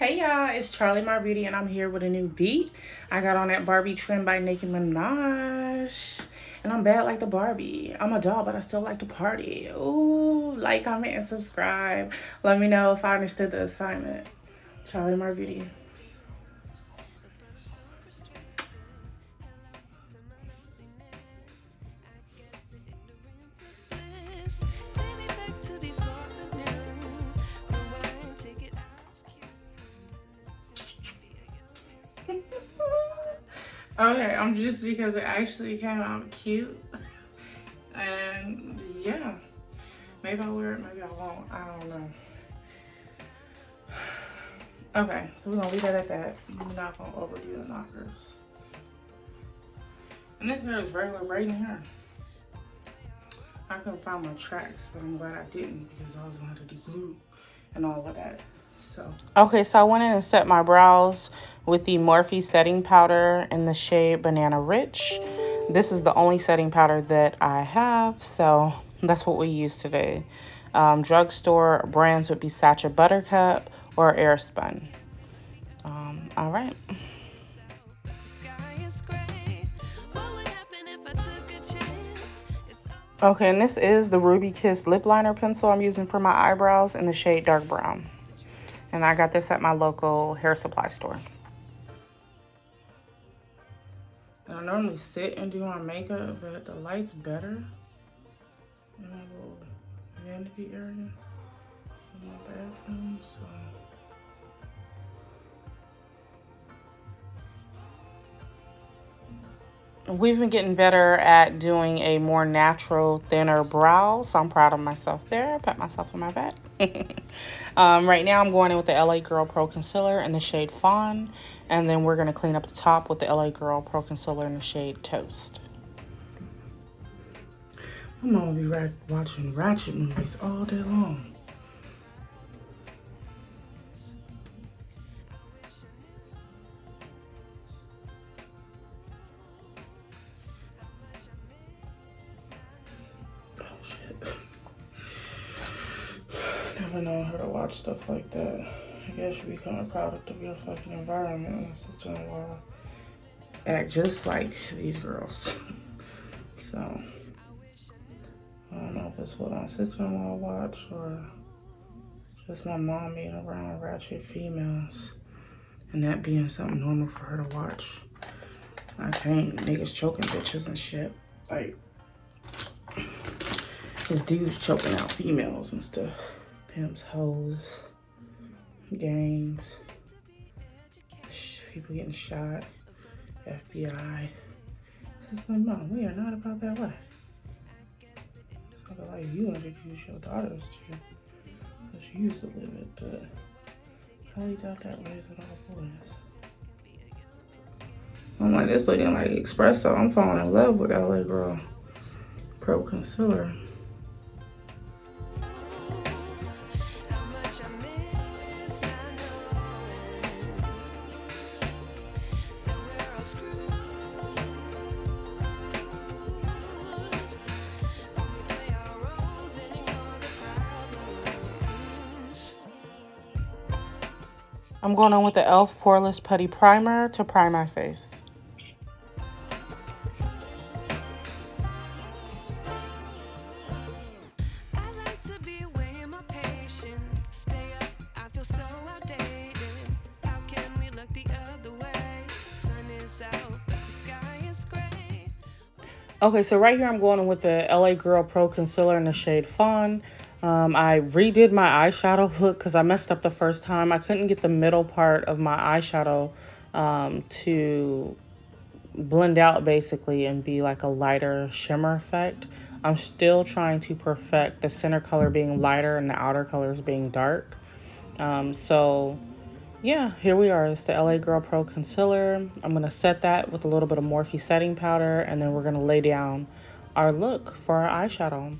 Hey y'all, it's CharleeMarBeauty and I'm here with a new beat. I got on that Barbie trend by Nicki Minaj. And I'm bad like the Barbie. I'm a doll, but I still like to party. Ooh, like, comment, and subscribe. Let me know if I understood the assignment. CharleeMarBeauty. Okay, I'm just because it actually came out cute. And yeah, maybe I'll wear it, maybe I won't. I don't know. Okay, so we're gonna leave that at that. I'm not gonna overdo the knockers. And this hair is regular braiding hair. I couldn't find my tracks, but I'm glad I didn't because I was gonna have to do glue and all of that. So okay, so I went in and set my brows with the Morphe setting powder in the shade Banana Rich. This is the only setting powder that I have, so that's what we use today. Drugstore brands would be Sacha Buttercup or Airspun. All right. Okay, and this is the Ruby Kiss lip liner pencil I'm using for my eyebrows in the shade Dark Brown. And I got this at my local hair supply store. And I normally sit and do my makeup, but the light's better in my little vanity area in my bathroom, so. We've been getting better at doing a more natural, thinner brow, so I'm proud of myself there. I pat myself on my back. Right now I'm going in with the LA Girl Pro Concealer in the shade Fawn, and then we're going to clean up the top with the LA Girl Pro Concealer in the shade Toast. I'm going to be watching ratchet movies all day long. Never known her to watch stuff like that. I guess you become a product of your fucking environment. My sister-in-law act just like these girls. So I don't know if it's what my sister-in-law watch or just my mom being around ratchet females and that being something normal for her to watch. I can't, niggas choking bitches and shit. Like, just dudes choking out females and stuff. Pimps, hoes, gangs, people getting shot, FBI. It's like, Mom, we are not about that life. It's not the life you introduce your daughters to. Because you used to live it, but I highly doubt that way with all boys. I'm like, this looking like espresso. I'm falling in love with LA Girl Pro Concealer. I'm going on with the e.l.f. Poreless Putty Primer to prime my face. Okay, so right here I'm going with the LA Girl Pro Concealer in the shade Fawn. I redid my eyeshadow look because I messed up the first time. I couldn't get the middle part of my eyeshadow to blend out basically and be like a lighter shimmer effect. I'm still trying to perfect the center color being lighter and the outer colors being dark. So yeah, here we are. It's the LA Girl Pro Concealer. I'm going to set that with a little bit of Morphe setting powder, and then we're going to lay down our look for our eyeshadow.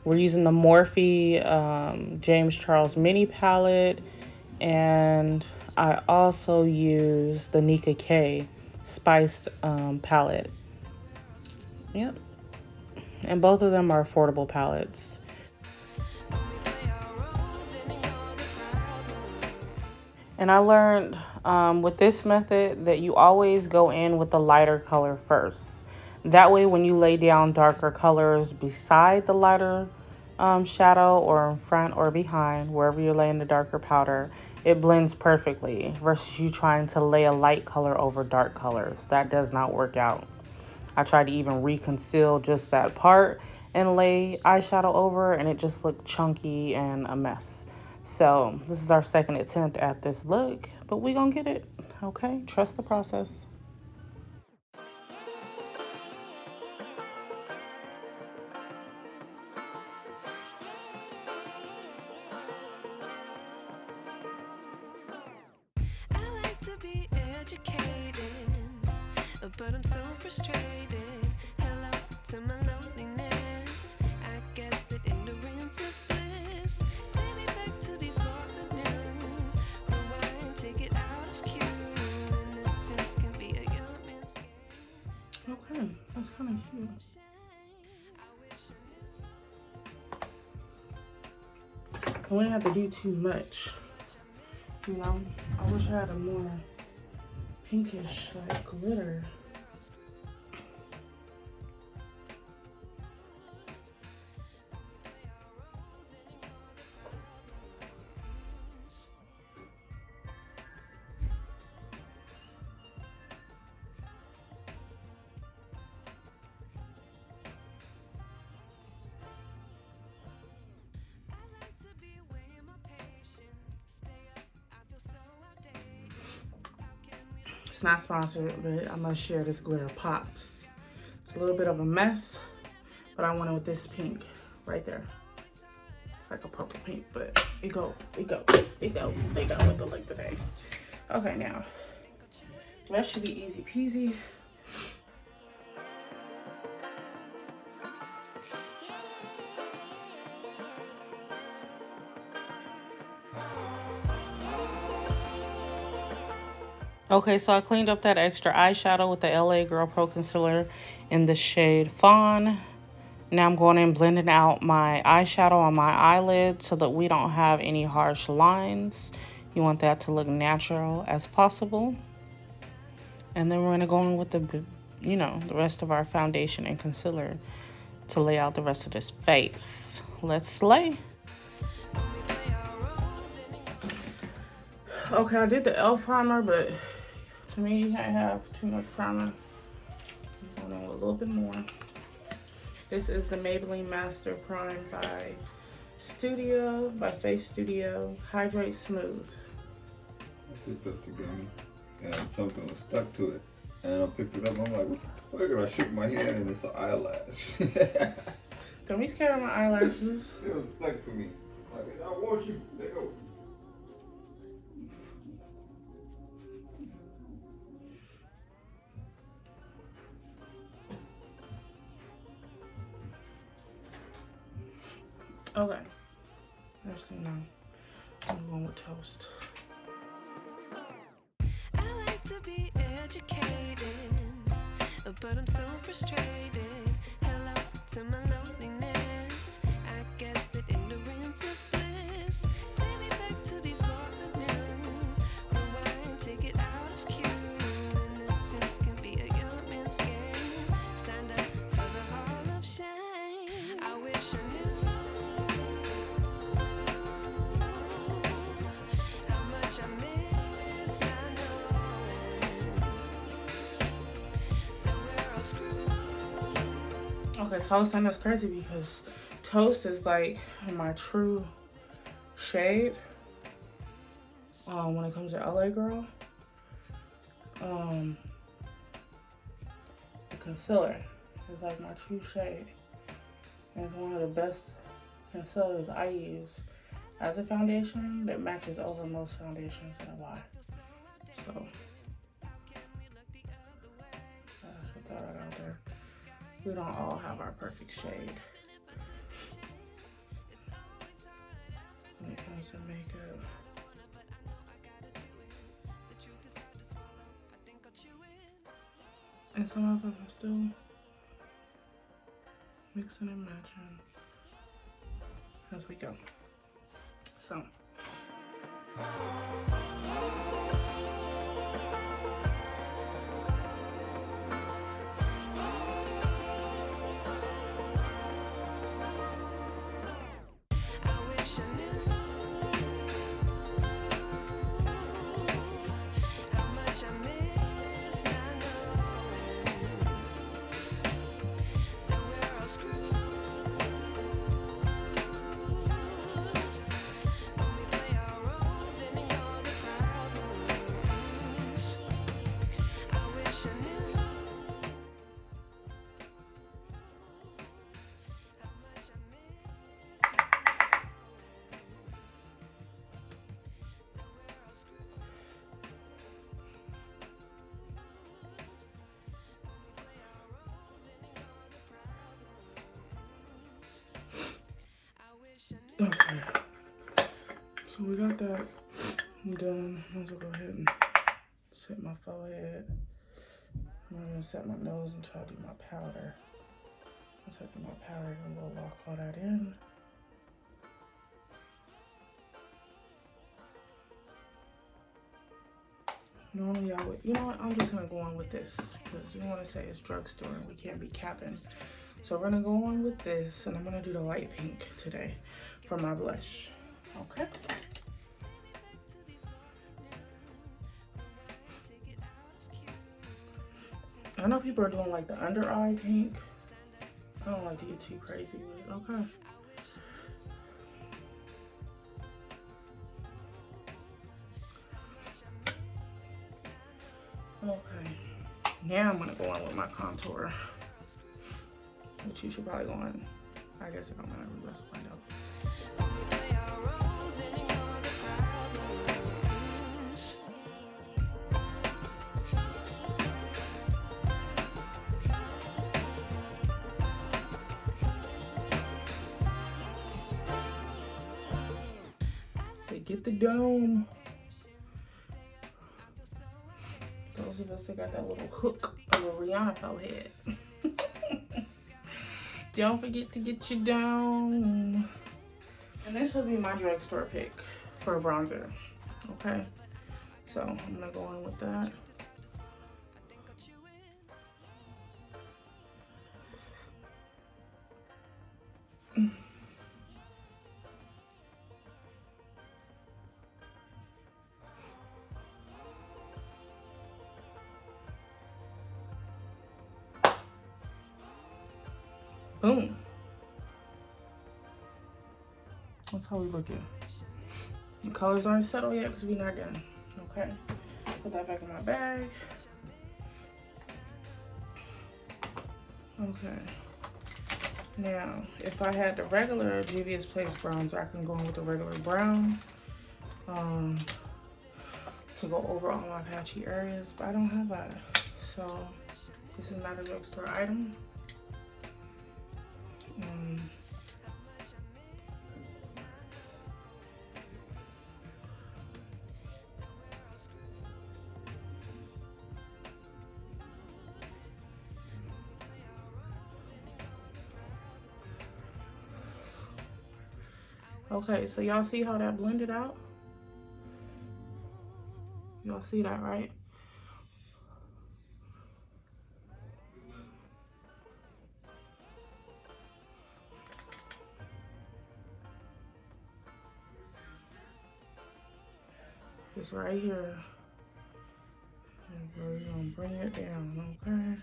We're using the Morphe James Charles Mini Palette, and I also use the Nika K Spiced palette. Yep. And both of them are affordable palettes. And I learned with this method that you always go in with the lighter color first. That way when you lay down darker colors beside the lighter shadow or in front or behind, wherever you're laying the darker powder, it blends perfectly versus you trying to lay a light color over dark colors. That does not work out. I tried to even reconceal just that part and lay eyeshadow over, and it just looked chunky and a mess. So this is our second attempt at this look, but we gonna get it, okay? Trust the process. I like to be educated, but I'm so frustrated. Hello to my loneliness. I guess that ignorance is bliss. Take me back to before the new. Rewind, take it out of cue. Innocence can be a young man's game. Okay, that's kind of cute. I wouldn't have to do too much, you know? I wish I had a more pinkish, like, glitter. It's not sponsored, but I'm gonna share this glitter pops. It's a little bit of a mess, but I went with this pink right there. It's like a purple pink, but it go with the look today. Okay, now that should be easy peasy. Okay, so I cleaned up that extra eyeshadow with the LA Girl Pro Concealer in the shade Fawn. Now I'm going in blending out my eyeshadow on my eyelid so that we don't have any harsh lines. You want that to look natural as possible. And then we're going to go in with the rest of our foundation and concealer to lay out the rest of this face. Let's slay. Okay, I did the e.l.f. primer, but to me, you can't have too much primer. I'm going in with a little bit more. This is the Maybelline Master Prime by Face Studio. Hydrate Smooth. I picked up the gummy and something was stuck to it. And I picked it up, I'm like, what the fuck? And I shook my hand and it's an eyelash. Don't be scared of my eyelashes. It was stuck to me. Like, I want you. There you go. Okay. Actually, no. I'm going with toast. I like to be educated, but I'm so frustrated. Hello to my loneliness. I guess that ignorance is bliss. Take me back to before the new. Rewind, take it out of cue. Innocence can be a young man's game. Signed up for the hall of shame. I wish I knew how much I miss not knowing that we're all screwed. Okay, so I was saying that's crazy because toast is like my true shade when it comes to LA Girl. The concealer is like my true shade. And it's one of the best concealers I use as a foundation that matches over most foundations in a while. So just put that right out there. We don't all have our perfect shade when it comes to makeup. And some of them are still mixing and matching as we go. So. Okay. So we got that done. Might as well go ahead and set my forehead. I'm gonna set my nose and try to do my powder. Once I do my powder, then we'll lock all that in. Normally I would, you know what, I'm just gonna go on with this because we wanna say it's drugstore and we can't be capping. So we're gonna go on with this and I'm gonna do the light pink today for my blush, okay? I know people are doing like the under eye pink. I don't like to get too crazy with it, okay? Okay, now I'm gonna go on with my contour, which you should probably go on. I guess it don't matter, let's find out. So get the dome. Those of us that got that little hook of a Rihanna forehead. Don't forget to get your dome. And this will be my drugstore pick for a bronzer. Okay. So I'm gonna go on with that. Boom. That's how we looking. The colors aren't settled yet because we're not done. Okay. Put that back in my bag. Okay. Now, if I had the regular Juvia's Place bronzer, I can go in with the regular brown to go over all my patchy areas, but I don't have that. So this is not a drugstore item. Okay, so y'all see how that blended out? Y'all see that, right? It's right here. And we're gonna bring it down, okay?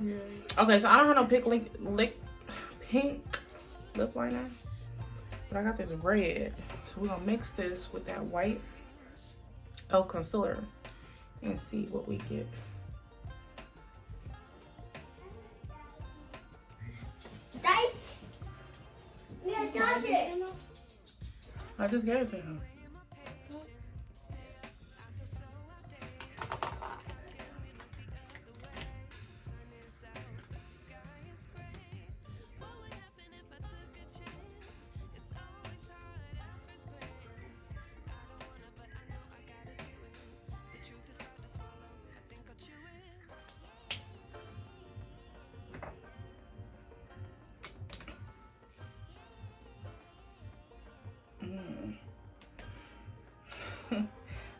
Yeah. Okay, so I don't have no pink lip liner, but I got this red. So we're gonna mix this with that white concealer and see what we get. I just gave it to him.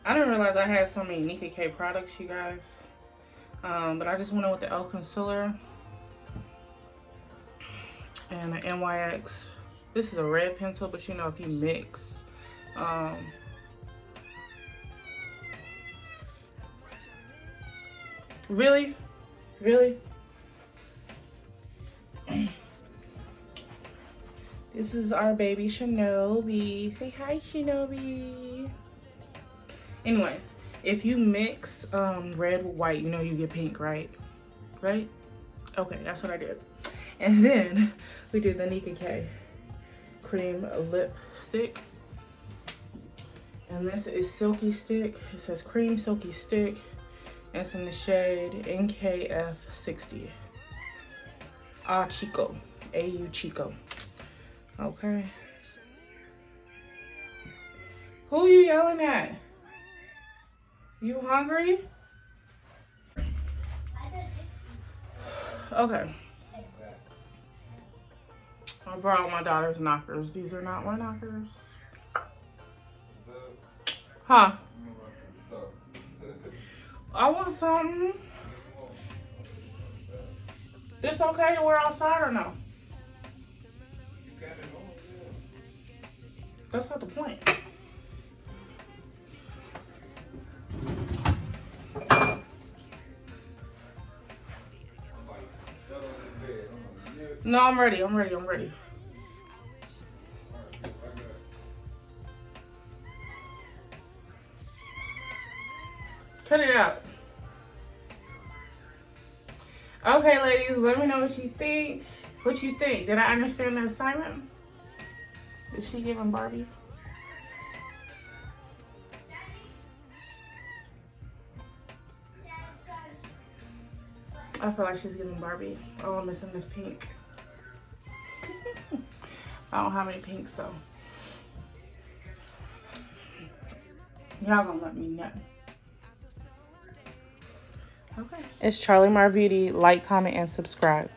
I didn't realize I had so many Nicki K products, you guys. But I just went in with the concealer and the NYX. This is a red pencil, but you know, if you mix, really? This This is our baby Shinobi. Say hi, Shinobi. Anyways, if you mix red with white, you know you get pink, right? Right? Okay, that's what I did. And then we did the Nicki K cream lipstick. And this is Silky Stick. It says cream Silky Stick. And it's in the shade NKF 60. Chico. AU Chico. Okay. Who you yelling at? You hungry? Okay. I brought my daughter's knockers. These are not my knockers. Huh? I want something. This okay to wear outside or no? That's not the point. No, I'm ready. I'm ready. I'm ready. Cut it out. Okay, ladies, let me know what you think. What you think? Did I understand the assignment? Is she giving Barbie? I feel like she's giving Barbie. Oh, I'm missing this pink. I don't have any pink, so y'all gonna let me know. Okay. It's CharleeMarBeauty. Like, comment, and subscribe.